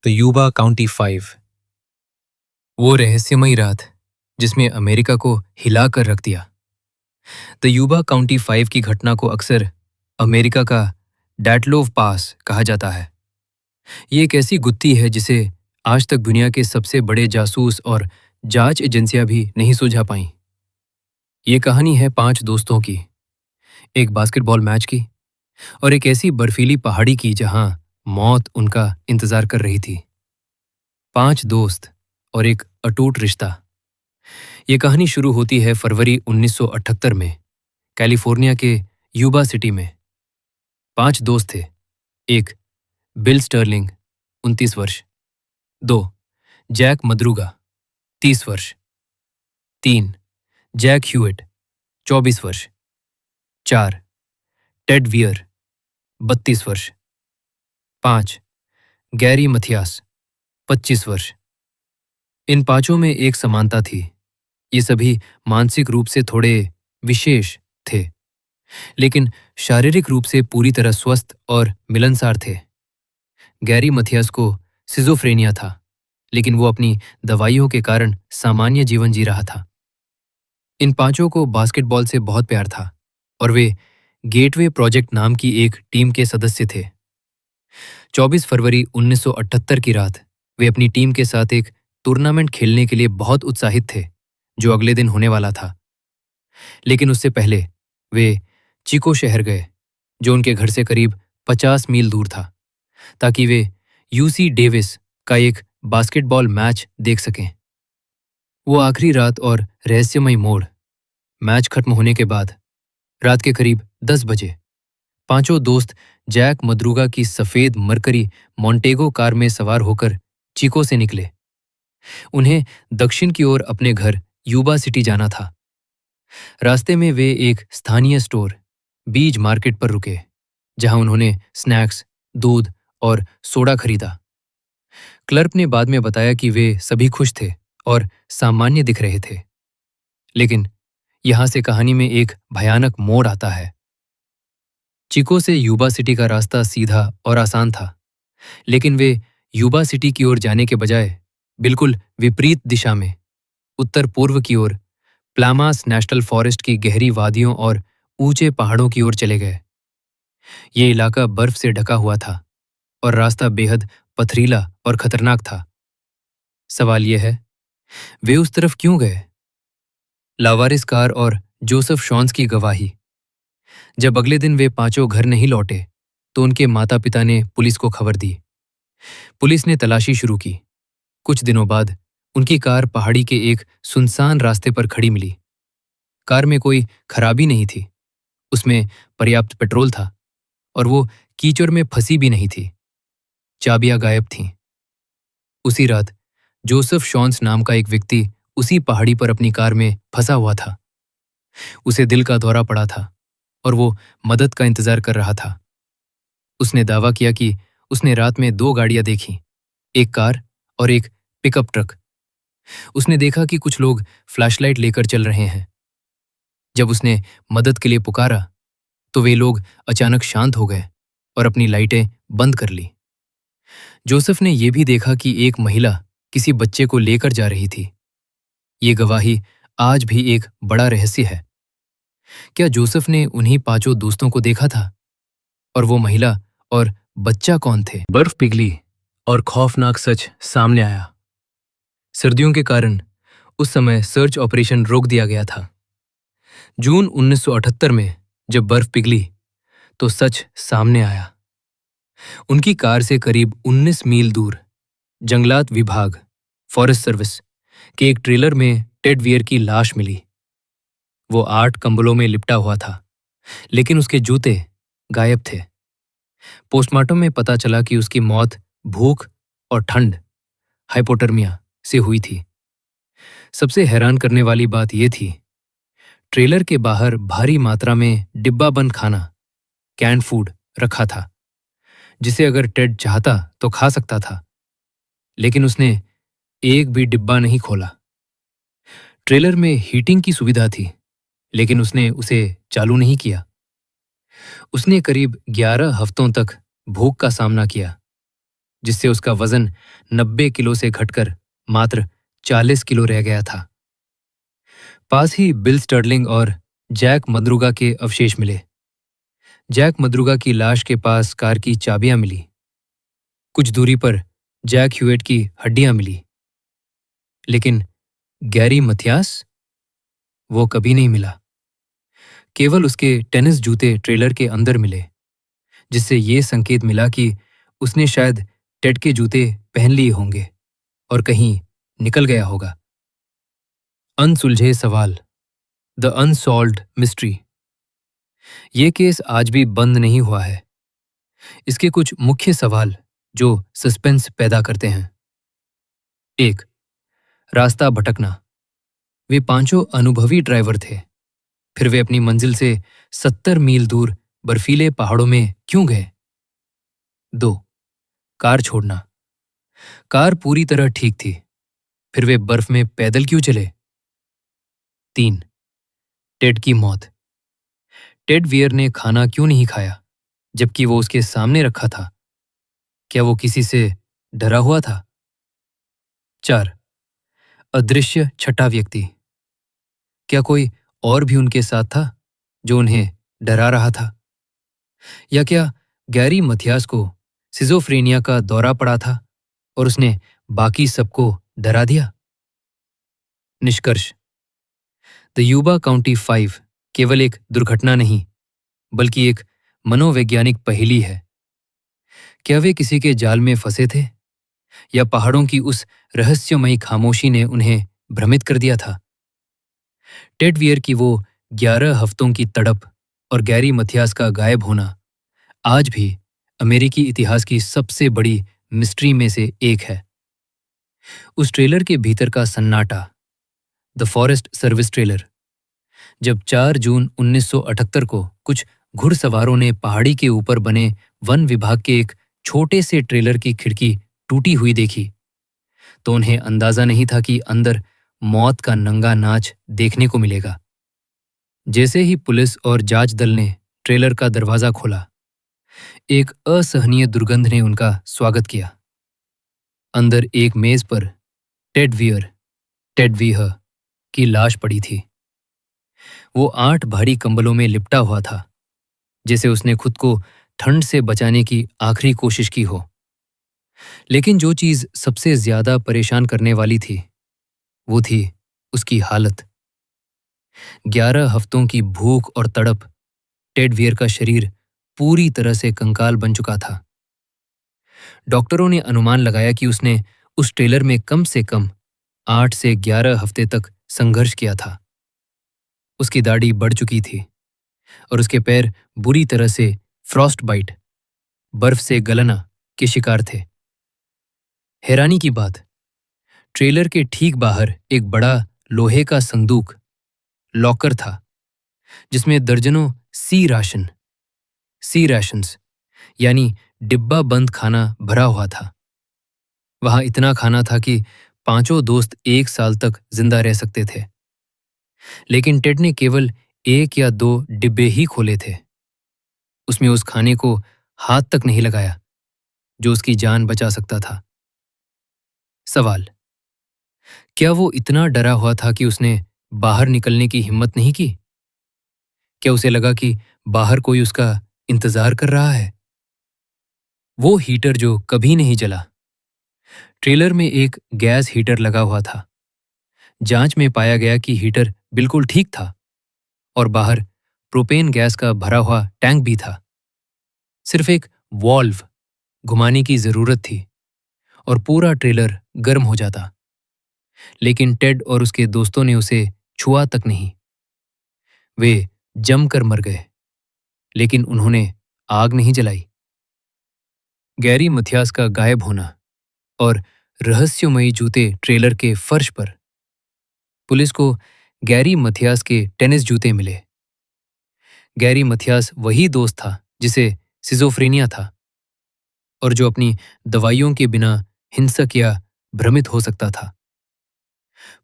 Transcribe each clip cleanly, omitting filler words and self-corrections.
The यूबा county 5। वो रहस्यमयी रात जिसमें अमेरिका को हिला कर रख दिया। द यूबा काउंटी 5 की घटना को अक्सर अमेरिका का डैटलोव पास कहा जाता है। ये एक ऐसी गुत्थी है जिसे आज तक दुनिया के सबसे बड़े जासूस और जांच एजेंसियां भी नहीं सुलझा पाईं। ये कहानी है 5 दोस्तों की, एक बास्केटबॉल मैच की और एक ऐसी बर्फीली पहाड़ी की जहां मौत उनका इंतजार कर रही थी। 5 दोस्त और एक अटूट रिश्ता। ये कहानी शुरू होती है फरवरी 1978 में कैलिफोर्निया के यूबा सिटी में। 5 दोस्त थे। 1 बिल स्टर्लिंग 29 वर्ष, 2 जैक मद्रुगा 30 वर्ष, 3 जैक ह्यूइट 24 वर्ष, 4 टेड वियर 32 वर्ष, 5 गैरी मथियास 25 वर्ष। इन 5 में एक समानता थी, ये सभी मानसिक रूप से थोड़े विशेष थे, लेकिन शारीरिक रूप से पूरी तरह स्वस्थ और मिलनसार थे। गैरी मथियास को सिजोफ्रेनिया था, लेकिन वो अपनी दवाइयों के कारण सामान्य जीवन जी रहा था। इन 5 को बास्केटबॉल से बहुत प्यार था और वे गेटवे प्रोजेक्ट नाम की एक टीम के सदस्य थे। 24 फरवरी 1978 की रात वे अपनी टीम के साथ एक टूर्नामेंट खेलने के लिए बहुत उत्साहित थे, जो अगले दिन होने वाला था। लेकिन उससे पहले वे चिको शहर गए, जो उनके घर से करीब 50 मील दूर था, ताकि वे यूसी डेविस का एक बास्केटबॉल मैच देख सकें। वो आखिरी रात और रहस्यमयी मोड़। मैच खत्म होने के बाद रात के करीब 10 बजे 5 दोस्त जैक मद्रुगा की सफेद मरकरी मॉन्टेगो कार में सवार होकर चिको से निकले। उन्हें दक्षिण की ओर अपने घर यूबा सिटी जाना था। रास्ते में वे एक स्थानीय स्टोर बीज मार्केट पर रुके, जहां उन्होंने स्नैक्स, दूध और सोडा खरीदा। क्लर्क ने बाद में बताया कि वे सभी खुश थे और सामान्य दिख रहे थे। लेकिन यहां से कहानी में एक भयानक मोड़ आता है। चिको से यूबा सिटी का रास्ता सीधा और आसान था, लेकिन वे यूबा सिटी की ओर जाने के बजाय बिल्कुल विपरीत दिशा में उत्तर पूर्व की ओर प्लामास नेशनल फॉरेस्ट की गहरी वादियों और ऊंचे पहाड़ों की ओर चले गए। ये इलाका बर्फ से ढका हुआ था और रास्ता बेहद पथरीला और खतरनाक था। सवाल यह है, वे उस तरफ क्यों गए? लावारिस कार और जोसेफ शॉन्स की गवाही। जब अगले दिन वे 5 घर नहीं लौटे, तो उनके माता पिता ने पुलिस को खबर दी। पुलिस ने तलाशी शुरू की। कुछ दिनों बाद उनकी कार पहाड़ी के एक सुनसान रास्ते पर खड़ी मिली। कार में कोई खराबी नहीं थी, उसमें पर्याप्त पेट्रोल था और वो कीचड़ में फंसी भी नहीं थी। चाबियां गायब थीं। उसी रात जोसेफ शॉन्स नाम का एक व्यक्ति उसी पहाड़ी पर अपनी कार में फंसा हुआ था। उसे दिल का दौरा पड़ा था और वो मदद का इंतजार कर रहा था। उसने दावा किया कि उसने रात में 2 गाड़ियां देखीं, एक कार और एक पिकअप ट्रक। उसने देखा कि कुछ लोग फ्लैशलाइट लेकर चल रहे हैं। जब उसने मदद के लिए पुकारा, तो वे लोग अचानक शांत हो गए और अपनी लाइटें बंद कर ली। जोसेफ ने यह भी देखा कि एक महिला किसी बच्चे को लेकर जा रही थी। ये गवाही आज भी एक बड़ा रहस्य है। क्या जोसेफ ने उन्हीं 5 दोस्तों को देखा था? और वो महिला और बच्चा कौन थे? बर्फ पिघली और खौफनाक सच सामने आया। सर्दियों के कारण उस समय सर्च ऑपरेशन रोक दिया गया था। जून 1978 में जब बर्फ पिघली, तो सच सामने आया। उनकी कार से करीब 19 मील दूर जंगलात विभाग फॉरेस्ट सर्विस के एक ट्रेलर में टेड वियर की लाश मिली। वो 8 कंबलों में लिपटा हुआ था, लेकिन उसके जूते गायब थे। पोस्टमार्टम में पता चला कि उसकी मौत भूख और ठंड, हाइपोटर्मिया से हुई थी। सबसे हैरान करने वाली बात यह थी, ट्रेलर के बाहर भारी मात्रा में डिब्बाबंद खाना, कैंड फूड रखा था, जिसे अगर टेड चाहता तो खा सकता था, लेकिन उसने एक भी डिब्बा नहीं खोला। ट्रेलर में हीटिंग की सुविधा थी, लेकिन उसने उसे चालू नहीं किया। उसने करीब 11 हफ्तों तक भूख का सामना किया। जिससे उसका वजन 90 किलो से घटकर मात्र 40 किलो रह गया था। पास ही बिल स्टर्लिंग और जैक मद्रुगा के अवशेष मिले। जैक मद्रुगा की लाश के पास कार की चाबियां मिली। कुछ दूरी पर जैक ह्यूएट की हड्डियां मिली। लेकिन गैरी मथियास, वो कभी नहीं मिला। केवल उसके टेनिस जूते ट्रेलर के अंदर मिले, जिससे ये संकेत मिला कि उसने शायद टेड के जूते पहन लिए होंगे और कहीं निकल गया होगा। अनसुलझे सवाल, द अनसॉल्व्ड मिस्ट्री। ये केस आज भी बंद नहीं हुआ है। इसके कुछ मुख्य सवाल जो सस्पेंस पैदा करते हैं। 1. रास्ता भटकना। वे पांचों अनुभवी ड्राइवर थे, फिर वे अपनी मंजिल से 70 मील दूर बर्फीले पहाड़ों में क्यों गए? 2. कार छोड़ना। कार पूरी तरह ठीक थी, फिर वे बर्फ में पैदल क्यों चले? 3. टेड की मौत। टेड वियर ने खाना क्यों नहीं खाया, जबकि वो उसके सामने रखा था? क्या वो किसी से डरा हुआ था? 4. अदृश्य छठा व्यक्ति। क्या कोई और भी उनके साथ था जो उन्हें डरा रहा था? या क्या गैरी मथियास को सिजोफ्रेनिया का दौरा पड़ा था और उसने बाकी सबको डरा दिया? निष्कर्ष, द यूबा काउंटी 5 केवल एक दुर्घटना नहीं, बल्कि एक मनोवैज्ञानिक पहेली है। क्या वे किसी के जाल में फंसे थे, या पहाड़ों की उस रहस्यमयी खामोशी ने उन्हें भ्रमित कर दिया था? टेड वियर की वो 11 हफ्तों की तड़प और गैरी मथियास का गायब होना आज भी अमेरिकी इतिहास की सबसे बड़ी मिस्ट्री में से एक है। उस ट्रेलर के भीतर का सन्नाटा, द फॉरेस्ट सर्विस ट्रेलर, जब 4 जून 1978 को कुछ घुड़सवारों ने पहाड़ी के ऊपर बने वन विभाग के एक छोटे से ट्रेलर की खिड़की टूटी हुई देखी, तो उन्हें अंदाजा नहीं था कि अंदर मौत का नंगा नाच देखने को मिलेगा। जैसे ही पुलिस और जांच दल ने ट्रेलर का दरवाजा खोला, एक असहनीय दुर्गंध ने उनका स्वागत किया। अंदर एक मेज पर टेड वियर, टेड वीहर की लाश पड़ी थी। वो 8 भारी कंबलों में लिपटा हुआ था, जैसे उसने खुद को ठंड से बचाने की आखिरी कोशिश की हो। लेकिन जो चीज सबसे ज्यादा परेशान करने वाली थी, वो थी उसकी हालत। 11 हफ्तों की भूख और तड़प, टेड वियर का शरीर पूरी तरह से कंकाल बन चुका था। डॉक्टरों ने अनुमान लगाया कि उसने उस ट्रेलर में कम से कम 8 से 11 हफ्ते तक संघर्ष किया था। उसकी दाढ़ी बढ़ चुकी थी और उसके पैर बुरी तरह से फ्रॉस्ट बाइट, बर्फ से गलना के शिकार थे। हैरानी की बात, ट्रेलर के ठीक बाहर एक बड़ा लोहे का संदूक, लॉकर था, जिसमें दर्जनों सी राशंस यानी डिब्बा बंद खाना भरा हुआ था। वहां इतना खाना था कि पांचों दोस्त 1 साल तक जिंदा रह सकते थे। लेकिन टेड ने केवल 1 या 2 डिब्बे ही खोले थे। उसमें उस खाने को हाथ तक नहीं लगाया जो उसकी जान बचा सकता था। सवाल, क्या वो इतना डरा हुआ था कि उसने बाहर निकलने की हिम्मत नहीं की? क्या उसे लगा कि बाहर कोई उसका इंतजार कर रहा है? वो हीटर जो कभी नहीं जला। ट्रेलर में एक गैस हीटर लगा हुआ था। जांच में पाया गया कि हीटर बिल्कुल ठीक था और बाहर प्रोपेन गैस का भरा हुआ टैंक भी था। सिर्फ एक वॉल्व घुमाने की जरूरत थी और पूरा ट्रेलर गर्म हो जाता। लेकिन टेड और उसके दोस्तों ने उसे छुआ तक नहीं। वे जमकर मर गए, लेकिन उन्होंने आग नहीं जलाई। गैरी मथियास का गायब होना और रहस्यमयी जूते ट्रेलर के फर्श पर। पुलिस को गैरी मथियास के टेनिस जूते मिले। गैरी मथियास वही दोस्त था जिसे सिजोफ्रेनिया था और जो अपनी दवाइयों के बिना हिंसक या भ्रमित हो सकता था।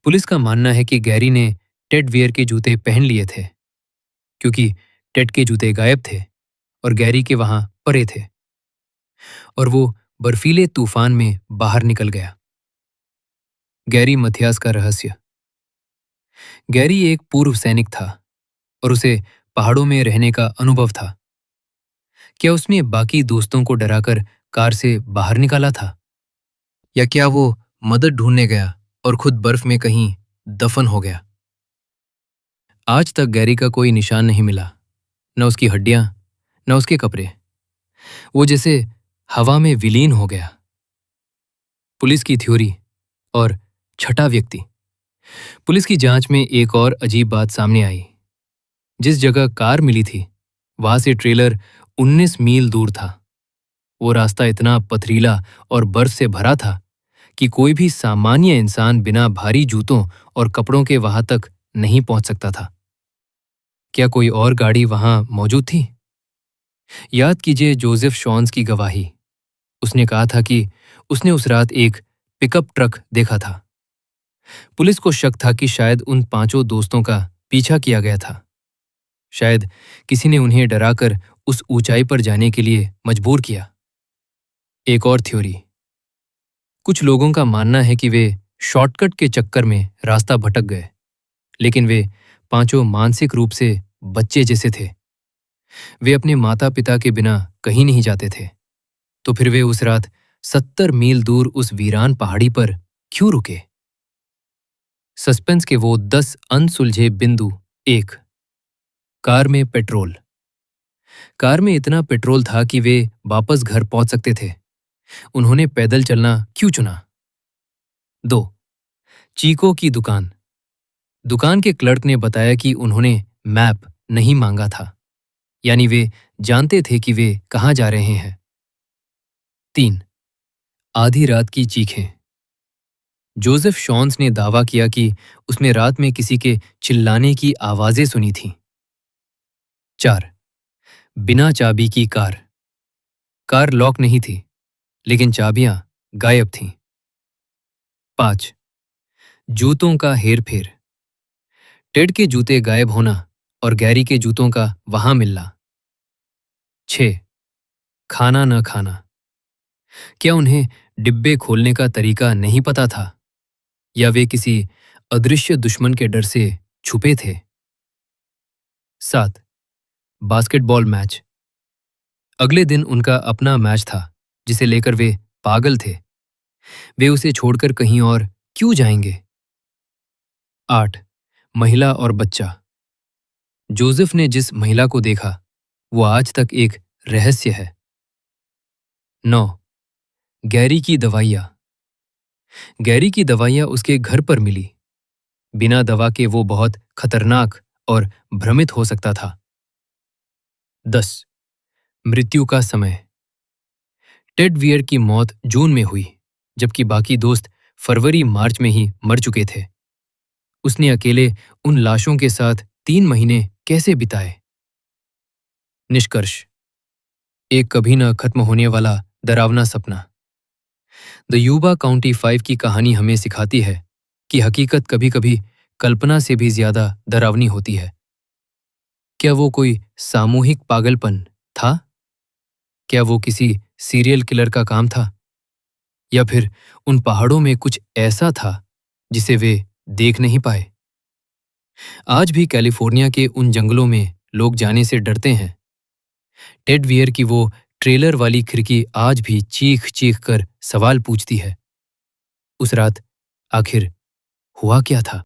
पुलिस का मानना है कि गैरी ने टेड वियर के जूते पहन लिए थे, क्योंकि टेड के जूते गायब थे और गैरी के वहां पड़े थे, और वो बर्फीले तूफान में बाहर निकल गया। गैरी मथियास का रहस्य। गैरी एक पूर्व सैनिक था और उसे पहाड़ों में रहने का अनुभव था। क्या उसने बाकी दोस्तों को डराकर कार से बाहर निकाला था, या क्या वो मदद ढूंढने गया और खुद बर्फ में कहीं दफन हो गया? आज तक गैरी का कोई निशान नहीं मिला, न उसकी हड्डियां, न उसके कपड़े। वो जैसे हवा में विलीन हो गया। पुलिस की थ्योरी और छठा व्यक्ति। पुलिस की जांच में एक और अजीब बात सामने आई। जिस जगह कार मिली थी वहां से ट्रेलर 19 मील दूर था। वो रास्ता इतना पथरीला और बर्फ से भरा था कि कोई भी सामान्य इंसान बिना भारी जूतों और कपड़ों के वहां तक नहीं पहुंच सकता था। क्या कोई और गाड़ी वहां मौजूद थी? याद कीजिए जोसेफ शॉन्स की गवाही। उसने कहा था कि उसने उस रात एक पिकअप ट्रक देखा था। पुलिस को शक था कि शायद उन पांचों दोस्तों का पीछा किया गया था। शायद किसी ने उन्हें डराकर उस ऊंचाई पर जाने के लिए मजबूर किया। एक और थ्योरी। कुछ लोगों का मानना है कि वे शॉर्टकट के चक्कर में रास्ता भटक गए, लेकिन वे पांचों मानसिक रूप से बच्चे जैसे थे। वे अपने माता पिता के बिना कहीं नहीं जाते थे। तो फिर वे उस रात 70 मील दूर उस वीरान पहाड़ी पर क्यों रुके? सस्पेंस के वो 10 अनसुलझे बिंदु। 1। कार में पेट्रोल। कार में इतना पेट्रोल था कि वे वापस घर पहुंच सकते थे। उन्होंने पैदल चलना क्यों चुना? 2। चीको की दुकान। दुकान के क्लर्क ने बताया कि उन्होंने मैप नहीं मांगा था, यानी वे जानते थे कि वे कहां जा रहे हैं। 3। आधी रात की चीखें। जोसेफ शॉन्स ने दावा किया कि उसने रात में किसी के चिल्लाने की आवाजें सुनी थीं। 4। बिना चाबी की कार। कार लॉक नहीं थी, लेकिन चाबियां गायब थीं। 5। जूतों का हेरफेर। टेड के जूते गायब होना और गैरी के जूतों का वहां मिलना। 6। खाना न खाना। क्या उन्हें डिब्बे खोलने का तरीका नहीं पता था, या वे किसी अदृश्य दुश्मन के डर से छुपे थे? 7। Basketball match. अगले दिन उनका अपना मैच था जिसे लेकर वे पागल थे। वे उसे छोड़कर कहीं और क्यों जाएंगे? 8। महिला और बच्चा। जोसेफ ने जिस महिला को देखा वो आज तक एक रहस्य है। 9। गैरी की दवाइयाँ। गैरी की दवाइयाँ उसके घर पर मिली। बिना दवा के वो बहुत खतरनाक और भ्रमित हो सकता था। 10। मृत्यु का समय। टेड वियर की मौत जून में हुई, जबकि बाकी दोस्त फरवरी मार्च में ही मर चुके थे। उसने अकेले उन लाशों के साथ 3 महीने कैसे बिताए? निष्कर्ष। एक कभी न खत्म होने वाला डरावना सपना। द यूबा काउंटी 5 की कहानी हमें सिखाती है कि हकीकत कभी-कभी कल्पना से भी ज्यादा डरावनी होती है। क्या वो कोई सामूहिक पागलपन था? क्या वो किसी सीरियल किलर का काम था? या फिर उन पहाड़ों में कुछ ऐसा था जिसे वे देख नहीं पाए? आज भी कैलिफोर्निया के उन जंगलों में लोग जाने से डरते हैं। टेड वियर की वो ट्रेलर वाली खिड़की आज भी चीख चीख कर सवाल पूछती है। उस रात आखिर हुआ क्या था?